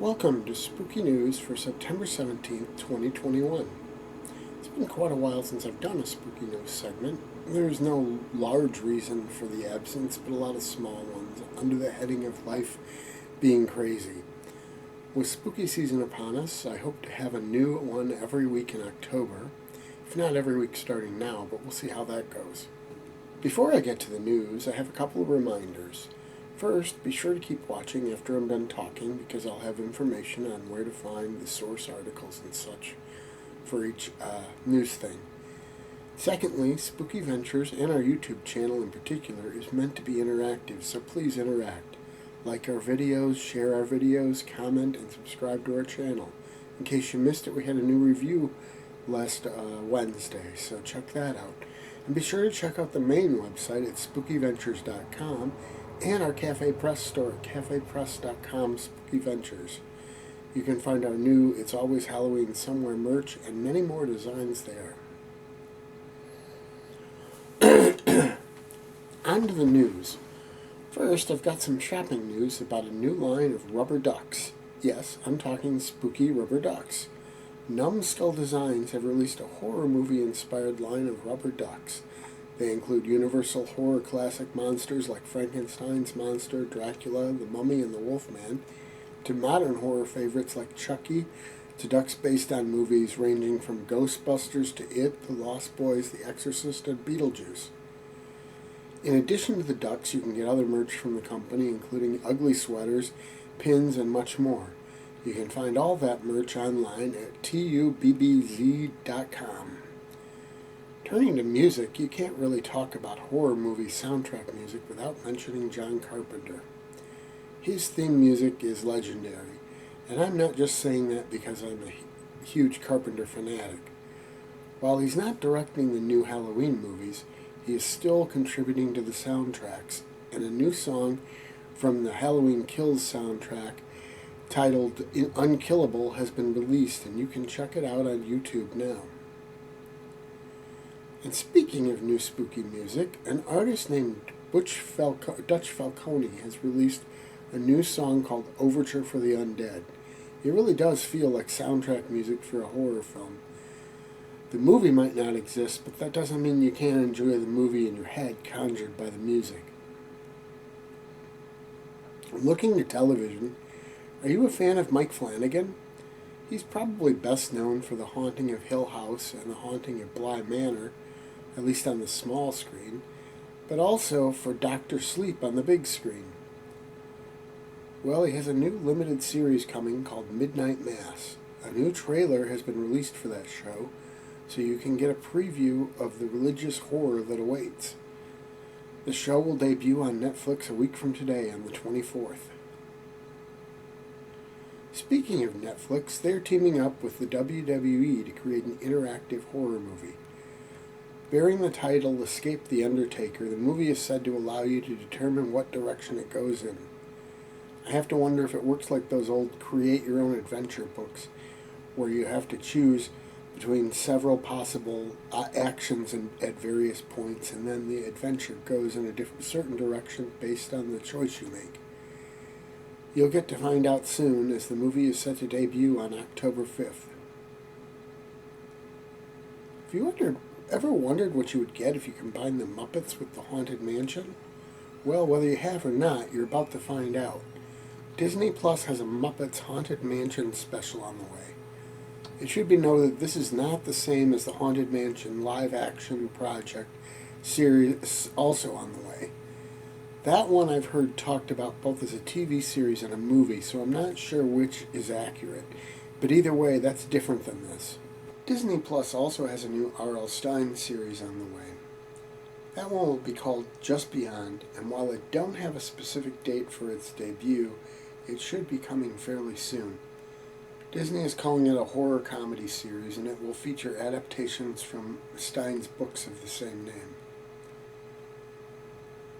Welcome to Spooky News for September 17th, 2021. It's been quite a while since I've done a Spooky News segment. There's no large reason for the absence, but a lot of small ones under the heading of life being crazy. With spooky season upon us, I hope to have a new one every week in October. If not every week starting now, but we'll see how that goes. Before I get to the news, I have a couple of reminders. First, be sure to keep watching after I'm done talking because I'll have information on where to find the source articles and such for each news thing. Secondly, Spooky Ventures and our YouTube channel in particular is meant to be interactive, so please interact. Like our videos, share our videos, comment, and subscribe to our channel. In case you missed it, we had a new review last Wednesday, so check that out. And be sure to check out the main website at spookyventures.com and our Cafe Press store at cafepress.com Spooky Ventures. You can find our new It's Always Halloween Somewhere merch and many more designs there. On to the news. First, I've got some shopping news about a new line of rubber ducks. Yes, I'm talking spooky rubber ducks. Numbskull Designs have released a horror movie-inspired line of rubber ducks. They include Universal horror classic monsters like Frankenstein's monster, Dracula, the Mummy, and the Wolfman, to modern horror favorites like Chucky, to ducks based on movies ranging from Ghostbusters to It, The Lost Boys, The Exorcist, and Beetlejuice. In addition to the ducks, you can get other merch from the company, including ugly sweaters, pins, and much more. You can find all that merch online at tubbz.com. Turning to music, you can't really talk about horror movie soundtrack music without mentioning John Carpenter. His theme music is legendary, and I'm not just saying that because I'm a huge Carpenter fanatic. While he's not directing the new Halloween movies, he is still contributing to the soundtracks, and a new song from the Halloween Kills soundtrack titled Unkillable has been released, and you can check it out on YouTube now. And speaking of new spooky music, an artist named Dutch Falcone has released a new song called Overture for the Undead. It really does feel like soundtrack music for a horror film. The movie might not exist, but that doesn't mean you can't enjoy the movie in your head conjured by the music. Looking to television, are you a fan of Mike Flanagan? He's probably best known for The Haunting of Hill House and The Haunting of Bly Manor, at least on the small screen, but also for Dr. Sleep on the big screen. Well, he has a new limited series coming called Midnight Mass. A new trailer has been released for that show, so you can get a preview of the religious horror that awaits. The show will debut on Netflix a week from today on the 24th. Speaking of Netflix, they're teaming up with the WWE to create an interactive horror movie. Bearing the title Escape the Undertaker, the movie is said to allow you to determine what direction it goes in. I have to wonder if it works like those old create-your-own-adventure books, where you have to choose between several possible actions at various points, and then the adventure goes in a certain direction based on the choice you make. You'll get to find out soon, as the movie is set to debut on October 5th. Have you ever wondered what you would get if you combined the Muppets with the Haunted Mansion? Well, whether you have or not, you're about to find out. Disney Plus has a Muppets Haunted Mansion special on the way. It should be noted that this is not the same as the Haunted Mansion live-action project series also on the way. That one I've heard talked about both as a TV series and a movie, so I'm not sure which is accurate. But either way, that's different than this. Disney Plus also has a new R.L. Stine series on the way. That one will be called Just Beyond, and while I don't have a specific date for its debut, it should be coming fairly soon. Disney is calling it a horror comedy series, and it will feature adaptations from Stine's books of the same name.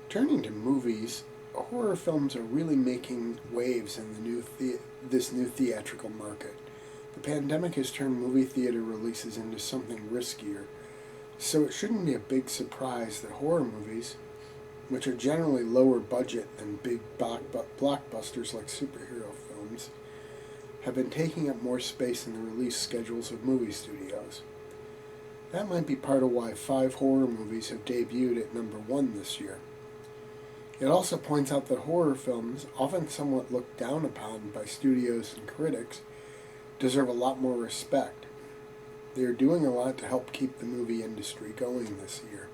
Turning to movies, horror films are really making waves in this new theatrical market. The pandemic has turned movie theater releases into something riskier, so it shouldn't be a big surprise that horror movies, which are generally lower budget than big blockbusters like superhero films, have been taking up more space in the release schedules of movie studios. That might be part of why 5 horror movies have debuted at #1 this year. It also points out that horror films, often somewhat looked down upon by studios and critics, deserve a lot more respect. They are doing a lot to help keep the movie industry going this year.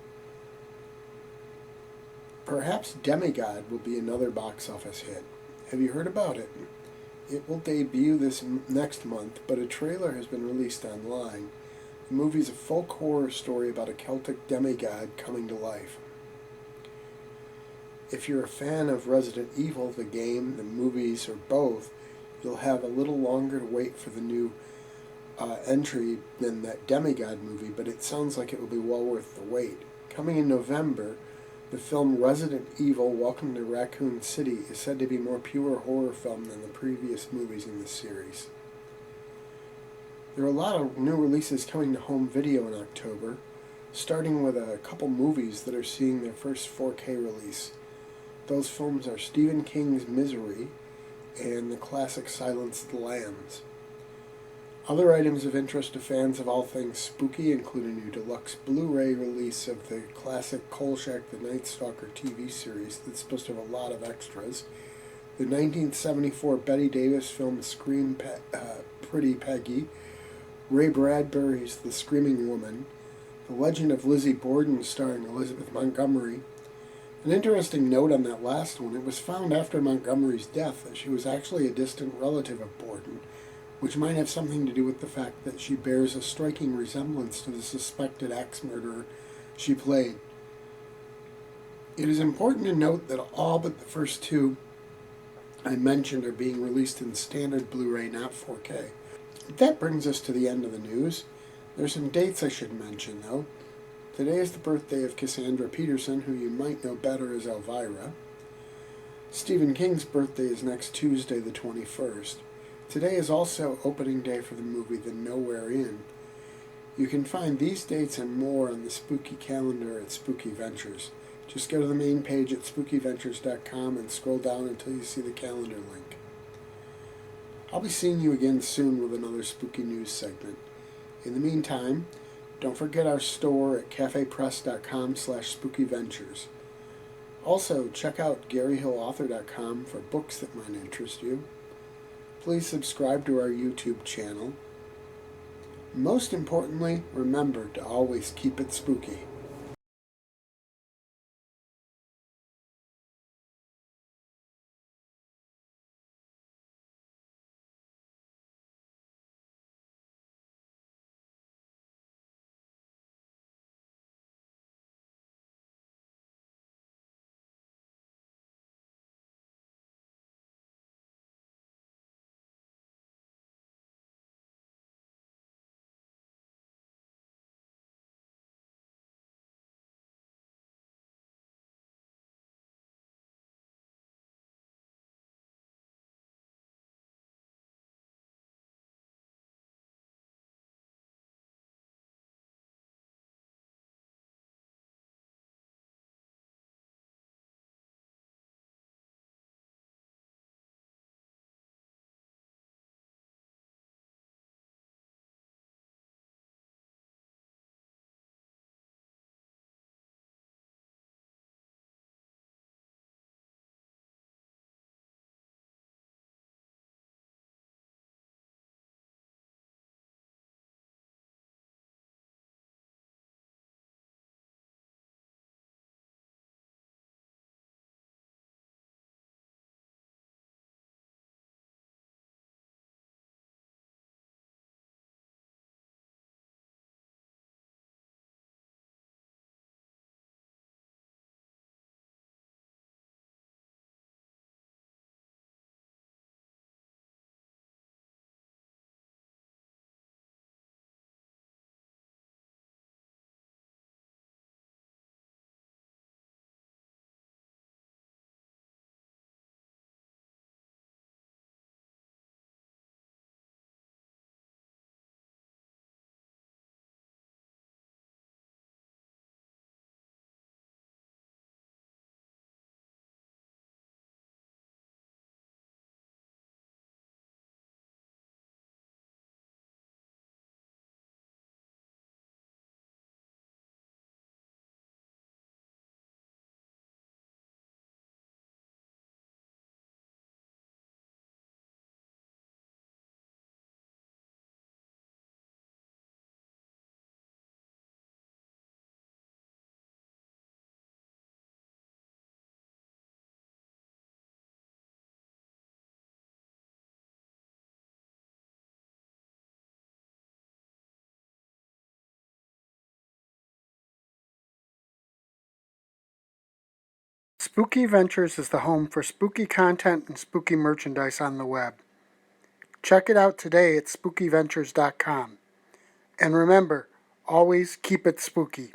Perhaps Demigod will be another box office hit. Have you heard about it? It will debut this next month, but a trailer has been released online. The movie is a folk horror story about a Celtic demigod coming to life. If you're a fan of Resident Evil, the game, the movies, or both, you'll have a little longer to wait for the new entry than that Demigod movie, but it sounds like it will be well worth the wait. Coming in November, the film Resident Evil Welcome to Raccoon City is said to be more pure horror film than the previous movies in the series. There are a lot of new releases coming to home video in October, starting with a couple movies that are seeing their first 4K release. Those films are Stephen King's Misery and the classic Silence of the Lambs. Other items of interest to fans of all things spooky include a new deluxe Blu-ray release of the classic Kolchak the Night Stalker TV series that's supposed to have a lot of extras, the 1974 Bette Davis film Scream Pretty Peggy, Ray Bradbury's The Screaming Woman, The Legend of Lizzie Borden starring Elizabeth Montgomery. An interesting note on that last one, it was found after Montgomery's death that she was actually a distant relative of Borden, which might have something to do with the fact that she bears a striking resemblance to the suspected axe murderer she played. It is important to note that all but the first 2 I mentioned are being released in standard Blu-ray, not 4K. That brings us to the end of the news. There's some dates I should mention, though. Today is the birthday of Cassandra Peterson, who you might know better as Elvira. Stephen King's birthday is next Tuesday, the 21st. Today is also opening day for the movie The Nowhere Inn. You can find these dates and more on the Spooky Calendar at Spooky Ventures. Just go to the main page at spookyventures.com and scroll down until you see the calendar link. I'll be seeing you again soon with another spooky news segment. In the meantime, don't forget our store at cafepress.com/spookyventures. Also, check out GaryHillAuthor.com for books that might interest you. Please subscribe to our YouTube channel. Most importantly, remember to always keep it spooky. Spooky Ventures is the home for spooky content and spooky merchandise on the web. Check it out today at spookyventures.com. And remember, always keep it spooky.